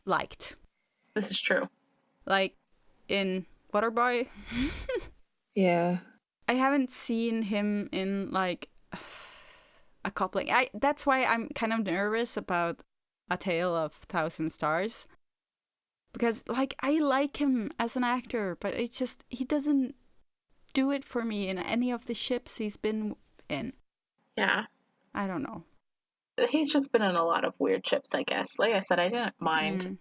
liked.
This is true.
Like in Waterboy.
Yeah.
I haven't seen him in like a coupling. That's why I'm kind of nervous about A Tale of Thousand Stars. Because like I like him as an actor, but it's just he doesn't do it for me in any of the ships he's been in.
Yeah.
I don't know.
He's just been in a lot of weird ships, I guess. Like I said, I didn't mind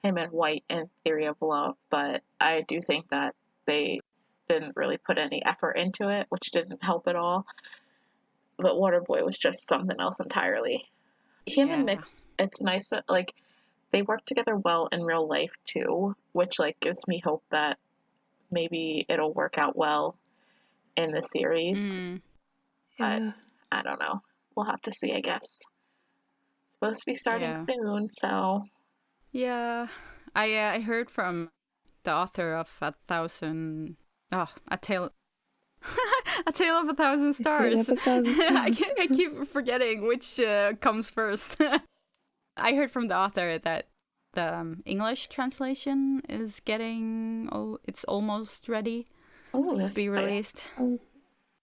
him and White in Theory of Love, but I do think that they didn't really put any effort into it, which didn't help at all. But Waterboy was just something else entirely. Him and Nix, it's nice that, like, they work together well in real life, too, which, like, gives me hope that maybe it'll work out well in the series. But I don't know. We'll have to see, I guess. It's supposed to be starting soon, so...
Yeah. I heard from the author of A Tale... A Tale of a Thousand Stars. I keep forgetting which comes first. I heard from the author that the English translation is it's almost ready to be released.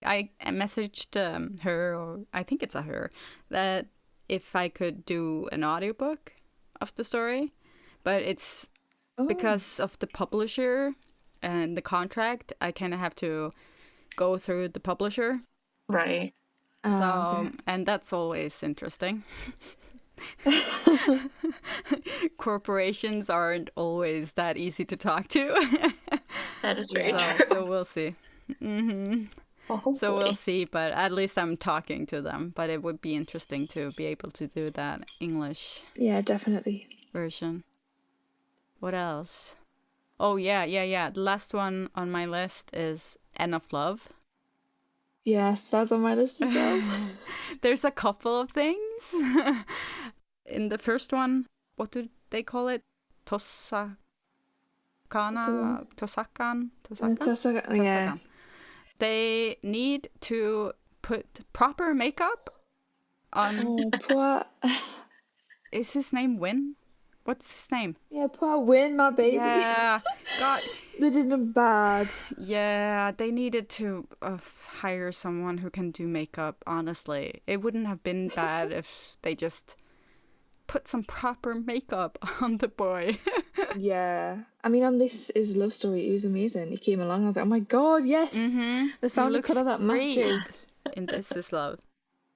I messaged her, or I think it's a her, that if I could do an audiobook of the story, but it's because of the publisher and the contract. I kind of have to go through the publisher.
Right.
So, and that's always interesting. Corporations aren't always that easy to talk to.
That is very true.
So we'll see.
Well,
so we'll see, but at least I'm talking to them. But it would be interesting to be able to do that English.
Yeah, definitely.
Version. What else? Oh, yeah. The last one on my list is End of Love.
Yes, that's on my list as well.
There's a couple of things. In the first one, what do they call it? Tosakan?
Yeah.
They need to put proper makeup on...
Oh, poor...
Is his name Win? What's his name?
Yeah, poor Win, my baby.
Yeah, God.
They did him bad.
Yeah, they needed to hire someone who can do makeup, honestly. It wouldn't have been bad if they just put some proper makeup on the boy.
Yeah. I mean, on This Is Love Story, it was amazing. He came along, I was like, oh my god, yes! They found a colour that matches.
In This Is Love.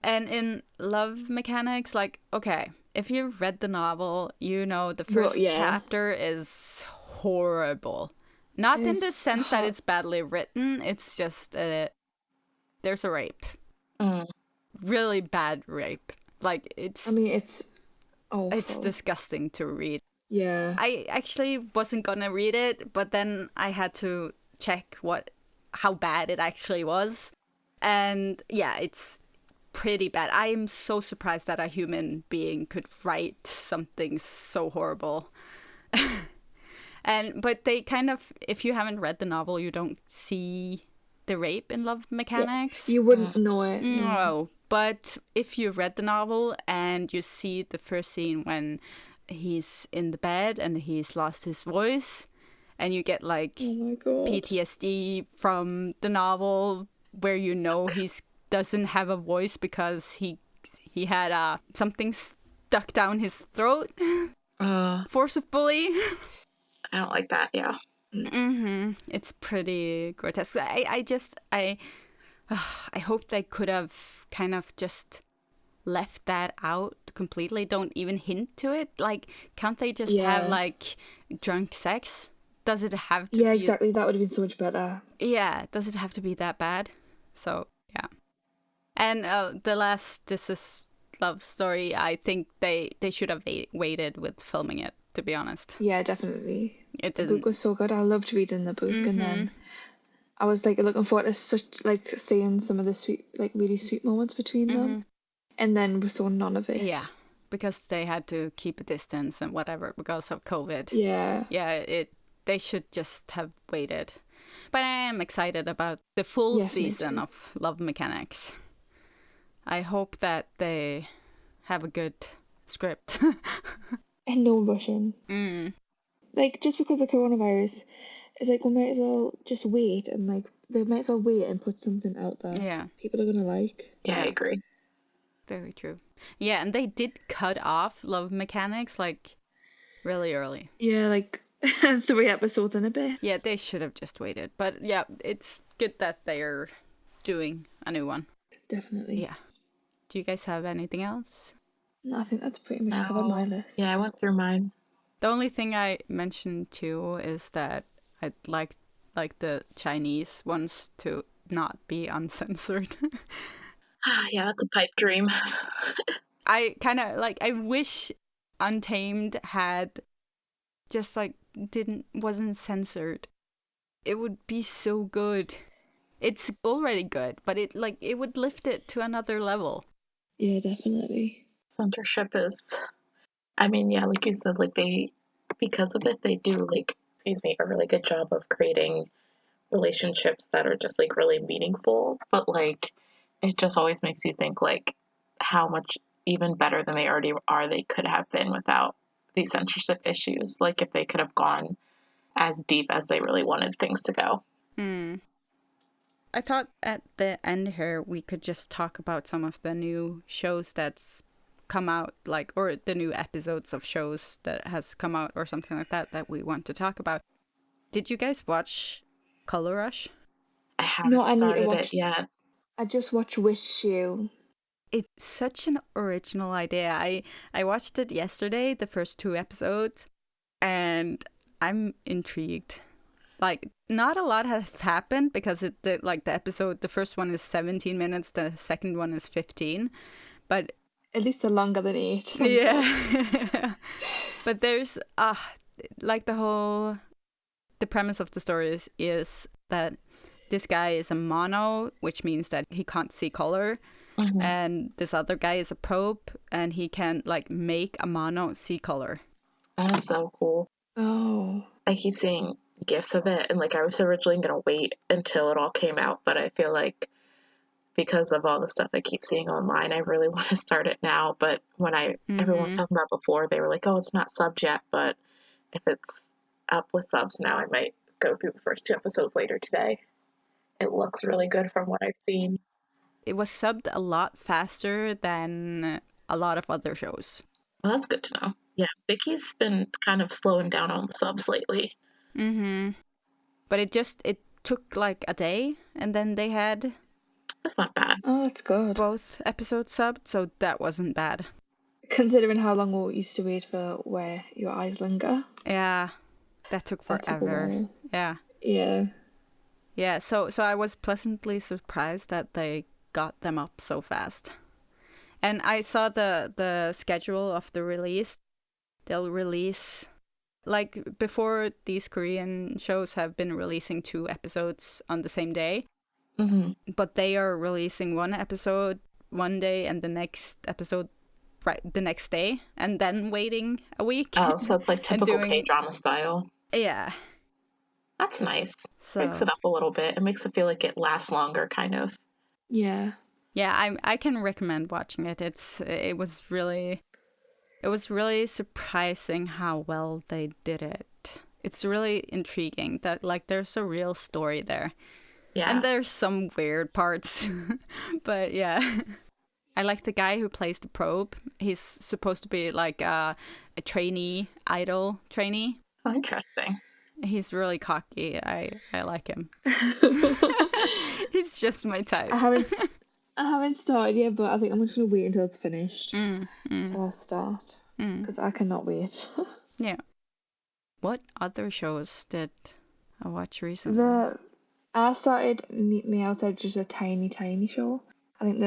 And in Love Mechanics, like, okay, if you've read the novel, you know the first chapter is horrible. Not in the sense that it's badly written, it's just there's a rape. Really bad rape. Like, it's...
I mean, it's awful.
It's disgusting to read.
Yeah.
I actually wasn't gonna read it, but then I had to check how bad it actually was. And yeah, it's pretty bad. I'm so surprised that a human being could write something so horrible. But they kind of, if you haven't read the novel, you don't see the rape in Love Mechanics.
Yeah, you wouldn't know it.
No. But if you read the novel and you see the first scene when he's in the bed and he's lost his voice, and you get like PTSD from the novel, where you know he doesn't have a voice because he had something stuck down his throat forcibly.
I don't like that. Yeah.
It's pretty grotesque. I hope they could have kind of just left that out completely. Don't even hint to it. Like, can't they just have like drunk sex? Does it have to be...
Yeah, exactly. That would have been so much better.
Yeah, does it have to be that bad? So, yeah. And the last This Is Love Story, I think they should have waited with filming it, to be honest.
Yeah, definitely.
It didn't...
The book was so good. I loved reading the book, and then I was like looking forward to such like seeing some of the sweet, like really sweet moments between them, and then we saw none of it.
Yeah, because they had to keep a distance and whatever because of COVID.
Yeah.
They should just have waited. But I am excited about the full season of Love Mechanics. I hope that they have a good script.
And no rushing. Like, just because of coronavirus, it's like we might as well just wait, and like they might as well wait and put something out there people are gonna like.
Yeah, I agree.
Very true. Yeah, and they did cut off Love Mechanics like really early.
Yeah, like 3 episodes in a bit.
Yeah, they should have just waited. But yeah, it's good that they're doing a new one.
Definitely.
Yeah. Do you guys have anything else?
No, I think that's pretty much covered my list.
Yeah, I went through mine.
The only thing I mentioned too is that I'd like the Chinese ones to not be uncensored.
Yeah, that's a pipe dream.
I kind of I wish Untamed had just wasn't censored. It would be so good. It's already good, but it would lift it to another level.
Yeah, definitely.
Censorship is, I mean, yeah, like you said, like because of it, they do a really good job of creating relationships that are just really meaningful. But it just always makes you think how much even better than they already are they could have been without these censorship issues. If they could have gone as deep as they really wanted things to go.
I thought at the end here we could just talk about some of the new shows that's come out, like, or the new episodes of shows that has come out or something like that we want to talk about. Did you guys watch Color Rush?
I haven't started it yet.
I just watched Wish You.
It's such an original idea. I watched it yesterday, the first 2 episodes, and I'm intrigued. Like, not a lot has happened because the first one is 17 minutes, the second one is 15, but
at least they're longer than 8.
Yeah. But there's like the premise of the story is that this guy is a mono, which means that he can't see color. Mm-hmm. And this other guy is a probe, and he can like make a mono see color.
That is so cool.
Oh.
I keep seeing GIFs of it, and like I was originally gonna wait until it all came out, but I feel like because of all the stuff I keep seeing online, I really want to start it now. But when everyone was talking about before, they were like, oh, it's not subbed yet, but if it's up with subs now, I might go through the first 2 episodes later today. It looks really good from what I've seen.
It was subbed a lot faster than a lot of other shows.
Well, that's good to know. Yeah, Vicky's been kind of slowing down on the subs lately.
Mm-hmm. But it took like a day, and then they had...
That's not bad.
Oh, that's good.
Both episodes subbed, so that wasn't bad.
Considering how long we used to wait for Where Your Eyes Linger.
Yeah, that took forever. Yeah.
Yeah.
Yeah, so I was pleasantly surprised that they got them up so fast. And I saw the schedule of the release. They'll release, like, before these Korean shows have been releasing 2 episodes on the same day.
Mm-hmm.
But they are releasing 1 episode one day and the next episode the next day, and then waiting a week.
Oh, so it's like typical K-drama style.
Yeah.
That's nice. Breaks it up a little bit. It makes it feel like it lasts longer, kind of.
Yeah.
Yeah, I can recommend watching it. It was really surprising how well they did it. It's really intriguing that like there's a real story there. Yeah. And there's some weird parts. But yeah. I like the guy who plays the probe. He's supposed to be like a idol trainee.
Oh, interesting.
He's really cocky. I like him. He's just my type.
I haven't started yet, but I think I'm just going to wait until it's finished. Until I start. Because I cannot wait.
Yeah. What other shows did I watch recently?
I started Meet Me Outside, just a tiny, tiny show. I think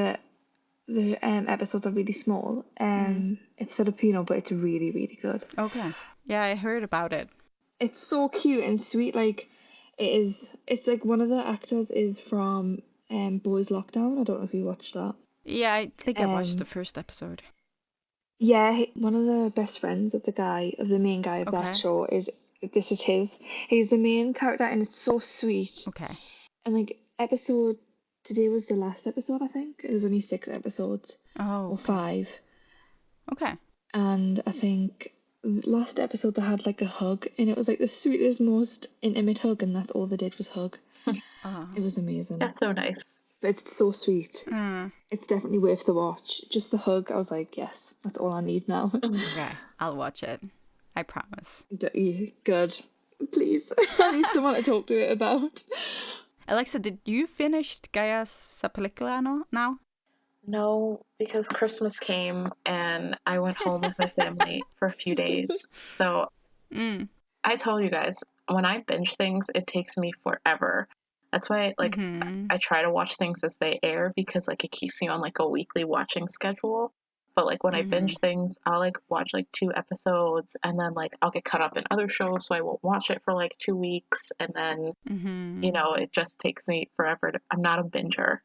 the episodes are really small. It's Filipino, but it's really, really good.
Okay. Yeah, I heard about it.
It's so cute and sweet. Like, it's like one of the actors is from Boys Lockdown. I don't know if you watched that.
Yeah, I think I watched the first episode.
Yeah, one of the best friends of the main guy of that show he's the main character, and it's so sweet.
Okay.
And like today was the last episode, I think. There's only 6 episodes.
Oh.
Or 5.
Okay.
And I think last episode they had like a hug, and it was like the sweetest, most intimate hug, and that's all they did was hug. It was amazing.
That's so nice.
But it's so sweet. It's definitely worth the watch. Just the hug, I was like, yes, that's all I need now.
Okay, I'll watch it. I promise.
Good. Please. I need someone to talk to it about.
Alexa, did you finish Gaia sa Pelikula now?
No, because Christmas came and I went home with my family for a few days. So I told you guys, when I binge things, it takes me forever. That's why I try to watch things as they air, because like it keeps me on like a weekly watching schedule. But like when I binge things, I'll like watch like 2 episodes, and then like I'll get caught up in other shows, so I won't watch it for like 2 weeks, and then it just takes me forever. I'm not a binger,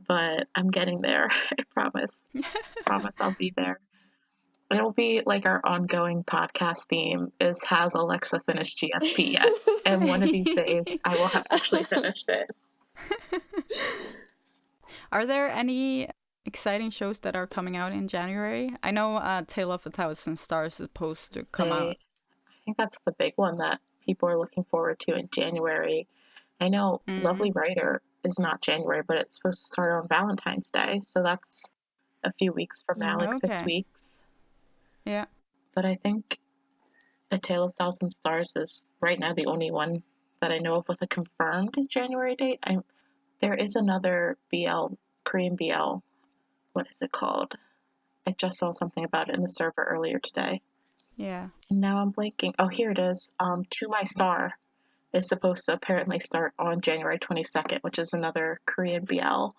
but I'm getting there. I promise. Promise I'll be there. It'll be like our ongoing podcast theme is, has Alexa finished GSP yet? And one of these days I will have actually finished it.
Are there any exciting shows that are coming out in January? I know Tale of 1,000 Stars is supposed to come out.
I think that's the big one that people are looking forward to in January. I know Lovely Writer is not January, but it's supposed to start on Valentine's Day, so that's a few weeks from now, like 6 weeks.
Yeah.
But I think A Tale of Thousand Stars is right now the only one that I know of with a confirmed January date. There is another Korean BL. What is it called? I just saw something about it in the server earlier today.
Yeah.
And now I'm blanking. Oh, here it is. To My Star is supposed to apparently start on January 22nd, which is another Korean BL.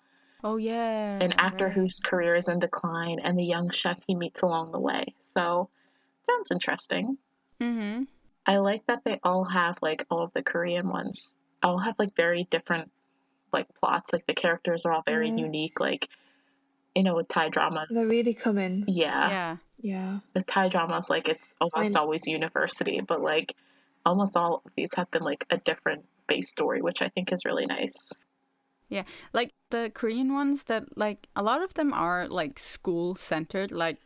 Oh, yeah.
An actor whose career is in decline and the young chef he meets along the way. So, sounds interesting.
Mm-hmm.
I like that they all have, like, all of the Korean ones, all have, like, very different, like, plots. Like, the characters are all very unique. Like, you know, with Thai dramas.
They're really coming.
Yeah. The Thai dramas, like, it's almost always university, but, like, almost all of these have been, like, a different base story, which I think is really nice.
Yeah, like the Korean ones that, like, a lot of them are, like, school-centered, like,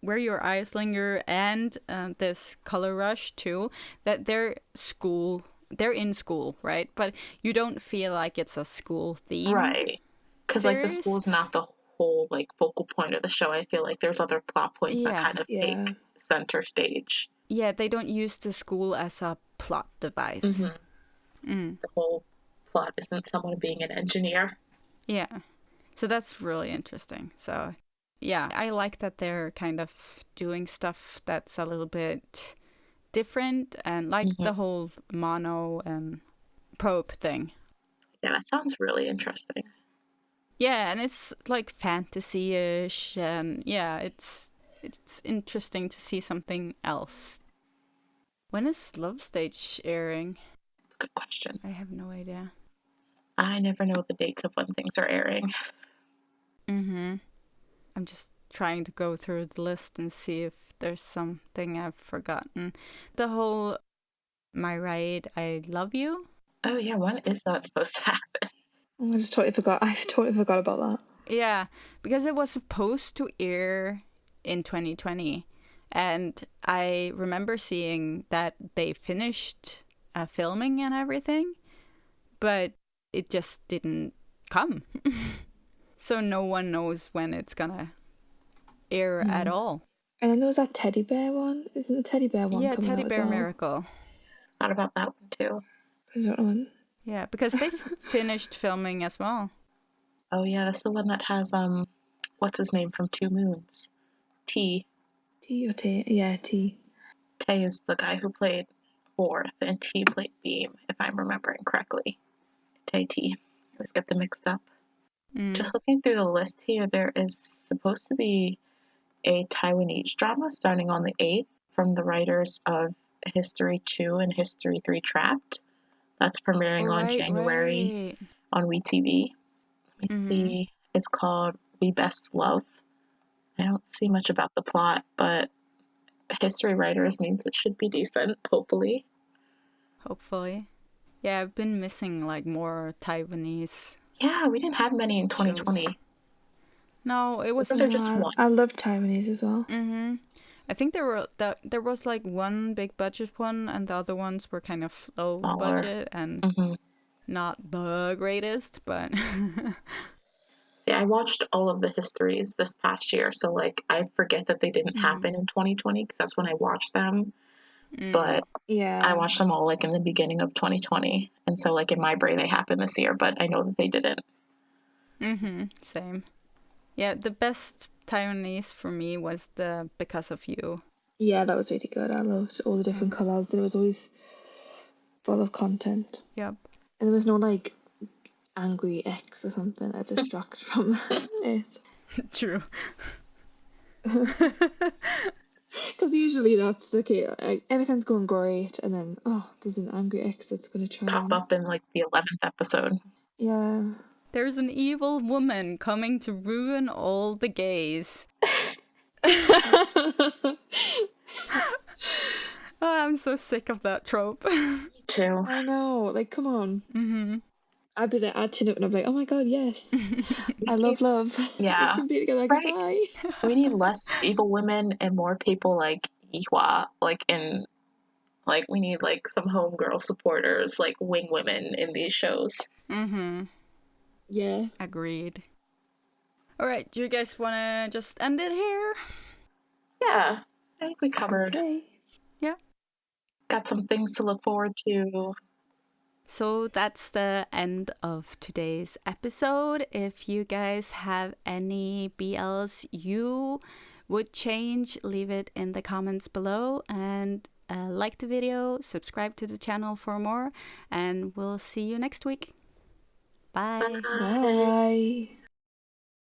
Where Your Eyes Linger and this Color Rush, too, that they're in school, right? But you don't feel like it's a school theme.
Right. Because, like, the school's not the whole, like, focal point of the show. I feel like there's other plot points that kind of take center stage.
Yeah, they don't use the school as a plot device.
The whole plot isn't someone being an engineer.
Yeah. So that's really interesting. So, yeah, I like that they're kind of doing stuff that's a little bit different, and like the whole mono and probe thing.
Yeah, that sounds really interesting.
Yeah, and it's like fantasy-ish, and yeah, it's interesting to see something else. When is Love Stage airing?
Good question.
I have no idea.
I never know the dates of when things are airing.
I'm just trying to go through the list and see if there's something I've forgotten. The whole My Ride, I Love You.
Oh yeah, when is that supposed to happen?
I just totally forgot. I totally forgot about that.
Yeah, because it was supposed to air in 2020. And I remember seeing that they finished filming and everything, but it just didn't come. So no one knows when it's gonna air at all.
And then there was that teddy bear one. Isn't the teddy bear one coming out
Teddy
as
Bear
well?
Miracle.
Thought about that one too.
I don't know.
Yeah, because they finished filming as well.
Oh yeah, that's the one that has what's his name from Two Moons? T.
T or T? Yeah, T.
Tay is the guy who played Fourth, and T played Beam, if I'm remembering correctly. Tay T. I always get them mixed up. Just looking through the list here, there is supposed to be a Taiwanese drama starting on the 8th from the writers of History 2 and History 3 Trapped. That's premiering on January on WeTV. Let me see. It's called We Best Love. I don't see much about the plot, but history writers means it should be decent, hopefully.
Yeah, I've been missing like more Taiwanese.
Yeah, we didn't have many in 2020.
Shows. No, it was
just one.
I love Taiwanese as well.
I think there was like one big budget one, and the other ones were kind of low budget and not the greatest, but
yeah, I watched all of the histories this past year, so like I forget that they didn't happen in 2020 because that's when I watched them. But
yeah,
I watched them all like in the beginning of 2020, and so like in my brain they happened this year, but I know that they didn't.
Same. Yeah, the best Taiwanese for me was the Because of You.
Yeah, that was really good. I loved all the different collabs, and it was always full of content.
Yep.
And there was no like angry ex or something that distracts from it.
True.
Because usually that's the case. Like, everything's going great, and then there's an angry ex that's gonna try
pop up in like the 11th episode.
Yeah.
There's an evil woman coming to ruin all the gays. I'm so sick of that trope.
Me too.
I know. Like, come on. I'd be there, I'd tune up and I'd be like, oh my god, yes. I love.
Yeah.
We can be together,
right.
Goodbye.
We need less evil women and more people like Ihua, like we need like some homegirl supporters, like wing women in these shows.
Yeah.
Agreed. All right, do you guys want to just end it here?
Yeah, I think we covered.
Okay.
Yeah.
Got some things to look forward to.
So that's the end of today's episode. If you guys have any BLs you would change, leave it in the comments below, and like the video, subscribe to the channel for more, and we'll see you next week. Bye.
Bye.